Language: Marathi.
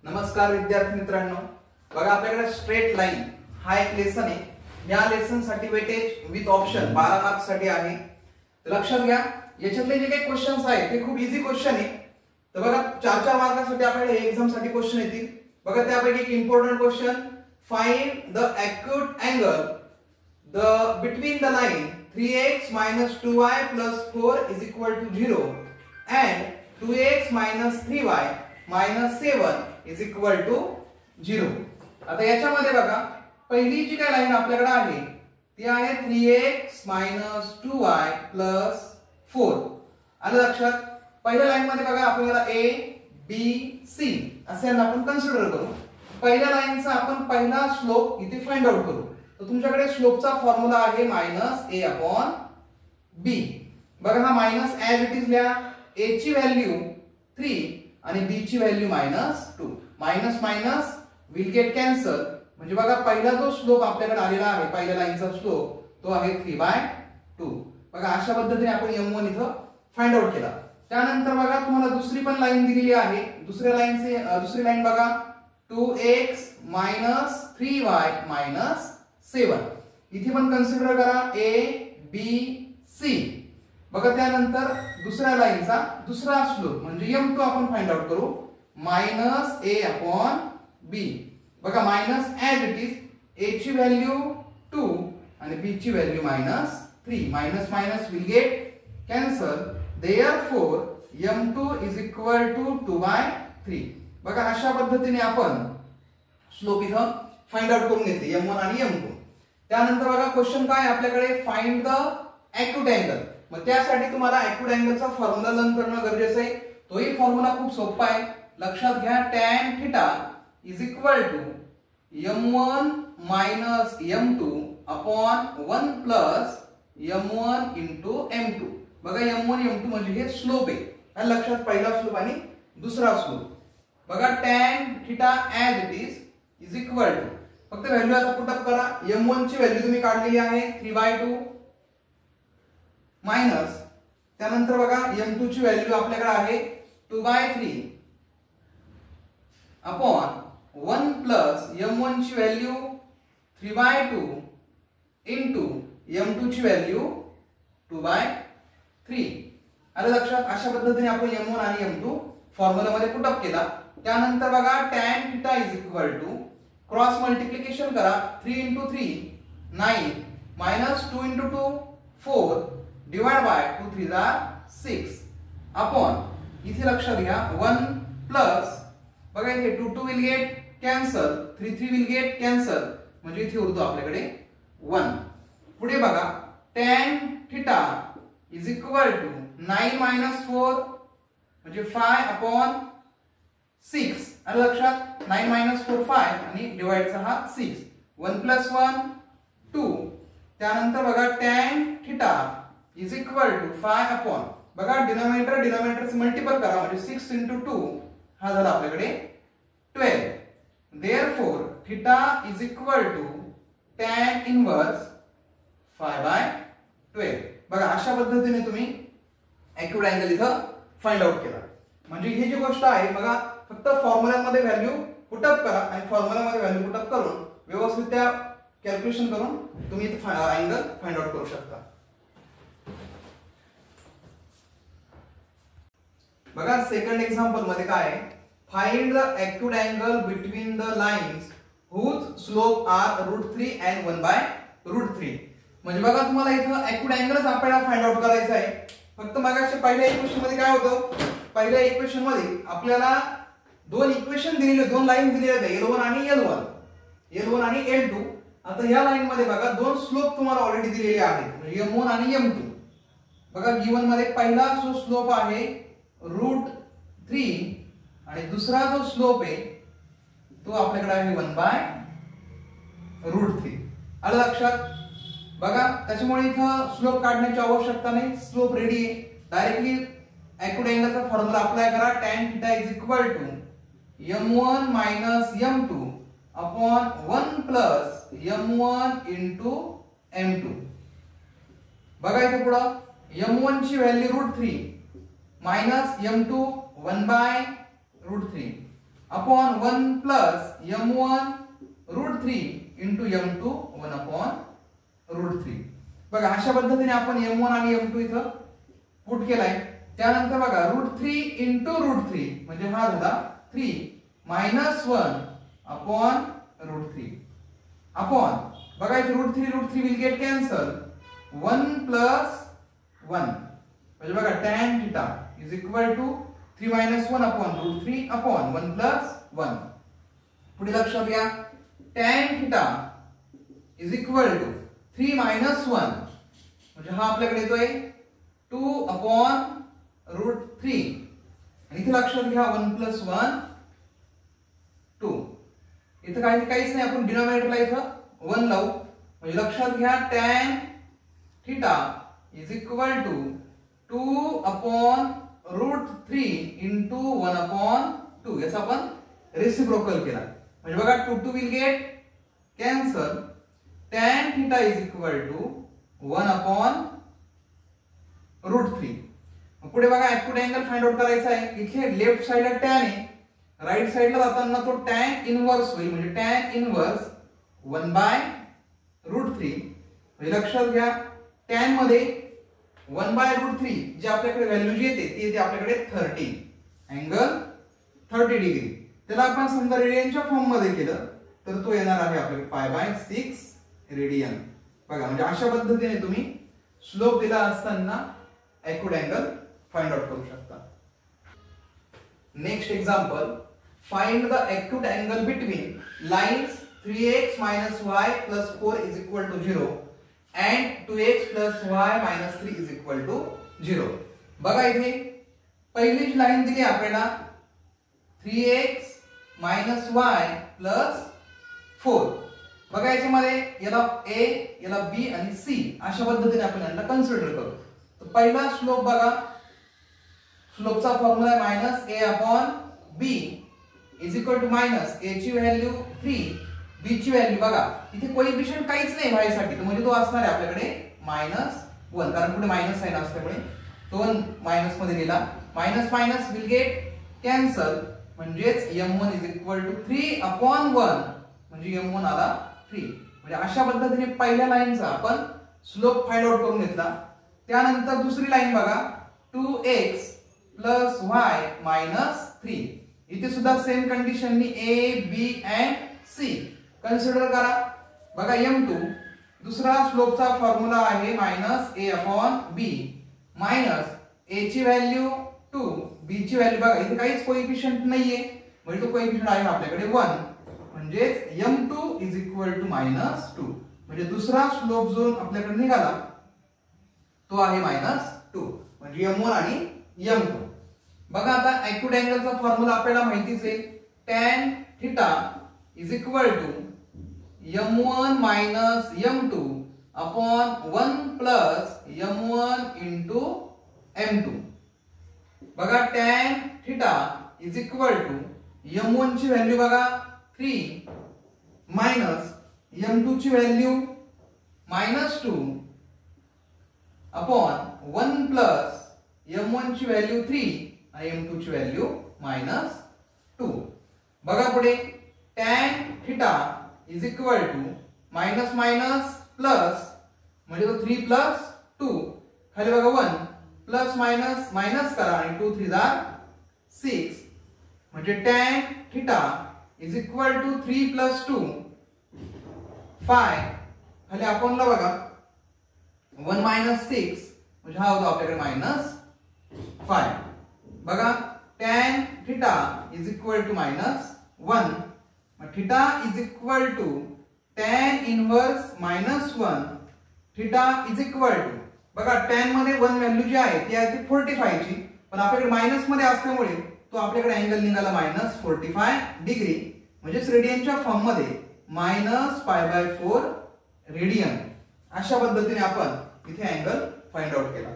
नमस्कार विद्यार्थी मित्रांनो, बघा आपल्याकडे स्ट्रेट लाईन हा एक लेसन आहे. या लेसन साठी वेटेज विथ ऑप्शन 12 मार्क्स साठी आहे. लक्षात घ्या, याच्यातले जे काही क्वेश्चन्स आहेत ते खूप इझी क्वेश्चन आहे. तर बघा 4 मार्कासाठी आपल्याला एक्झाम साठी क्वेश्चन येतील. बघा त्यापैकी एक important question, find the acute angle between the line 3x minus 2y plus 4 is equal to 0 and 2x minus 3y minus 7 is equal to 0. आता याच्यामध्ये बघा पहिली जी काही लाईन आपल्याकडे आहे ती आहे 3x minus 2y plus 4. आलं लक्षात? पहिल्या लाईन मध्ये बघा आपल्याला a b c असे आपण कन्सिडर करू. पहिल्या लाईनचा आपण पहिला स्लोप इथे फाइंड आउट करू. तर तुमच्याकडे स्लोपचा फॉर्म्युला आहे -a/b. बघा हा मायनस ऍज इट इज लिहा. a ची व्हॅल्यू 3 आणि b ची value -2. Minus minus will get cancel. म्हणजे बघा पहिला जो स्लोप आपल्याकडे आलेला आहे, पहिल्या लाईनचा स्लोप तो आहे 3/2. बघा अशा पद्धतीने आपण m1 इथं फाइंड आउट केला. त्यानंतर बघा तुम्हाला दुसरी पण लाईन दिलेली आहे. दुसरी लाईन बघा 2x minus 3y -7. इथे पण कन्सिडर करा a b c. बघा त्यानंतर दुसऱ्या लाईनचा दुसरा स्लोप म्हणजे m2 आपण फाइंड आउट करू. -a/b. बघा minus as it is. a ची व्हॅल्यू 2 आणि b ची value -3. Minus minus will get cancel. Therefore m2 is equal to 2/3. बघा अशा पद्धतीने आपण स्लोप इथं फाइंड आउट करून घेतले m1 आणि m2. त्यानंतर बघा क्वेश्चन काय आपल्याकडे, फाइंड द एक्यूट अँगल. मग त्यासाठी तुम्हाला एक्यूट अँगलचा फॉर्म्युला लर्न करणं गरजेचं आहे. तोही फॉर्म्युला खूप सोपा आहे. लक्षात घ्या, tan θ is equal to m1 minus m2 upon 1 plus m1 into m2. बघा m1 m2 म्हणजे हे स्लोप आहे. आणि लक्षात पहिला स्लोप आणि दुसरा स्लोप. बघा tan θ as it is equal to, फक्त व्हॅल्यू आता पुट अप करा. m1 ची व्हॅल्यू तुम्ही काढलेली आहे 3/2 मायनस त्यानंतर बघा m2 ची व्हॅल्यू आपल्याकडे आहे 2/3 अपॉन 1 प्लस m1 ची व्हॅल्यू 3/2 इनटू m2 ची व्हॅल्यू 2/3. आलं लक्षात? अशा पद्धतीने आपण m1 आणि m2 फॉर्म्युला मध्ये पुट अप केला. त्यानंतर बघा tan θ is equal to, cross multiplication करा. 3 into 3 9 minus 2 into 2 4 divide by 2 3 6 upon इथे लक्षात घ्या 1 प्लस बघा इथे 2 2 will get cancel, 3 3 will get cancel म्हणजे इथे उरतो आपल्याकडे 1. पुढे बघा tan θ is equal to 9 minus 4 म्हणजे 5 अपॉन 6. आलं लक्षात? 9 minus 4 5 आणि डिवाइडचा हा 6. 1 plus 1 2. त्यानंतर बघा tan θ is equal to 5 upon बघा डिनॉमिनेटर मल्टिपल करा म्हणजे 6 into 2 हा झाला आपल्याकडे 12. Therefore θ is equal to tan inverse 5/12. बघा अशा पद्धतीने तुम्ही एक्यूट अँगल इथं फाइंड आउट केला. म्हणजे ही जी गोष्ट आहे बघा, फक्त फॉर्म्युल्यामध्ये व्हॅल्यू पुट अप करा आणि फॉर्म्युल्यामध्ये व्हॅल्यू पुट अप करून व्यवस्थित त्या कॅल्क्युलेशन करून तुम्ही अँगल फाइंड आउट करू शकता. बघा सेकंड एक्झाम्पल मध्ये काय आहे, find the acute angle between the lines whose slope are √3 and 1/√3. म्हणजे बघा तुम्हाला इथं एक्यूट अँगलच आपल्याला फाइंड आउट करायचा आहे. फक्त मगाशी पहिल्या इक्वेशन मध्ये काय होतं, पहिल्या इक्वेशन मध्ये आपल्याला दोन इक्वेशन दिलेले, दोन लाईन दिलेल्या आहेत L1 आणि L1 आणि L2. आता या लाईन मध्ये बघा दोन स्लोप तुम्हाला ऑलरेडी दिलेले आहेत म्हणजे m1 आणि m2. बघा गिवन मध्ये पहिला जो स्लोप आहे √3 आणि दुसरा जो स्लोप आहे तो आपल्याकडे आहे 1/√3. आलं लक्षात? बघा त्याच्यामुळे इथं स्लोप काढण्याची आवश्यकता नाही, स्लोप रेडी आहे. डायरेक्टली एक्यूट अँगलचा फॉर्म्युला अप्लाय करा. tan θ is equal to m1 minus m2 upon 1 plus m1 into m2. बघा इथे पुढं m1 ची value √3 minus m2 1/√3 upon 1 plus m1 root 3 into m2 1 upon root 3. बघा अशा पद्धतीने आपण m1 आणि m2 इथं पुट केलाय. त्यानंतर बघा रूट 3 इंटू रूट 3 म्हणजे हा झाला 3 मायनस 1 अपॉन रूट 3 अपॉन बघा इथे root 3 will get cancel 1 plus 1 म्हणजे बघा tan theta is equal to 3 minus 1 upon root 3 upon 1 plus 1. पुढे लक्षात घ्या tan theta is equal to 3 minus 1 म्हणजे हा आपल्याकडे येतोय 2 अपॉन रूट 3 आणि इथे लक्षात घ्या 1 प्लस 1 2. इथं काहीच नाही आपण डिनॉमिनेटरला इथं 1 लावू म्हणजे लक्षात घ्या tan theta is equal to 2 upon root 3 into 1 upon 2. याचा आपण रेसिप्रोकल केला म्हणजे बघा 2 will get cancel tan theta is equal to 1 upon root 3. पुढे बघा ऍक्यूट अँगल फाइंड आउट करायचा आहे. इथे लेफ्ट साइडला tan आहे, राइट साइडला जाताना तो tan इनवर्स होईल म्हणजे tan इनवर्स 1 बाय रूट 3. म्हणजे लक्षात घ्या tan मध्ये 1 बाय रूट 3 जे आपल्याकडे व्हॅल्यू जी येते ती येते आपल्याकडे 30 अँगल 30 डिग्री. त्याला आपण समजा रेडियनच्या फॉर्म मध्ये केलं तर तो येणार आहे आपल्याकडे पाय बाय 6 रेडियन. बघा म्हणजे अशा पद्धतीने तुम्ही स्लोप दिला असताना ऍक्यूट अँगल फाइंड आउट करू शकता. Next example, find the acute angle between lines 3x minus y plus 4 is equal to 0 and 2x plus y minus 3 is equal to 0. बघा इथे पहिली लाईन दिली आपल्याला 3x minus y plus 4. बघा याच्यामध्ये याला a याला b आणि c अशा पद्धतीने आपण यांना कन्सिडर करू. तर पहिला स्लोप बघा, स्लोपचा फॉर्म्युला आहे minus a upon b is equal to minus a ची व्हॅल्यू 3 b ची व्हॅल्यू बघा इथे कोएफिशियंट काहीच नाही y साठी तर म्हणजे तो असणार आहे आपल्याकडे -1 कारण पुढे मायनस साइन असल्यामुळे तो मायनस मध्ये गेला. Minus minus will get cancel म्हणजेच m1 is equal to 3 upon 1 म्हणजे m1 आला 3. म्हणजे अशा पद्धतीने पहिल्या लाईनचा आपण स्लोप फाइंड आउट करून घेतला. त्यानंतर दुसरी लाईन बघा 2x प्लस y मायनस 3. इथे सुद्धा सेम कंडिशननी a b and c consider करा. बघा m2 दुसरा स्लोपचा फॉर्म्युला आहे minus a upon b minus a ची व्हॅल्यू 2 b ची व्हॅल्यू बघा इथे काहीच कोएफिशियंट नाहीये म्हणजे तो कोएफिशियंट आहे आपल्याकडे 1 म्हणजे m2 इज इक्वल टू -2 म्हणजे दुसरा स्लोप जो आपल्याकडे निघाला तो आहे -2 म्हणजे m1 आणि m2. बघा आता ऍक्यूट अँगलचा फॉर्म्युला आपल्याला माहितीच आहे tan theta is equal to m1 minus m2 upon 1 plus m1 into m2. बघा tan theta is equal to m1 ची व्हॅल्यू बघा 3 मायनस m2 ची व्हॅल्यू -2 अपॉन 1 प्लस m1 ची व्हॅल्यू 3 आणि m2 ची व्हॅल्यू -2. बघा पुढे tan theta is equal to minus minus plus म्हणजे तो 3 प्लस 2 खाली बघा 1 प्लस मायनस मायनस करा आणि 2 3 जा 6 म्हणजे tan theta is equal to 3 plus 2 5 खाली अपॉनला बघा 1 मायनस 6 म्हणजे हा होतो आपल्याकडे -5. बघा tan theta is equal to -1 मग theta is equal to tan inverse -1 theta is equal to बघा tan मध्ये 1 व्हॅल्यू जी आहे ती आहे 45 ची पण आपल्याकडे मायनस मध्ये असल्यामुळे तो आपल्याकडे अँगल निघाला -45 डिग्री म्हणजे रेडियनच्या फॉर्म मध्ये -π/4 रेडियन. अशा पद्धतीने आपण इथे अँगल फाइंड आउट केला.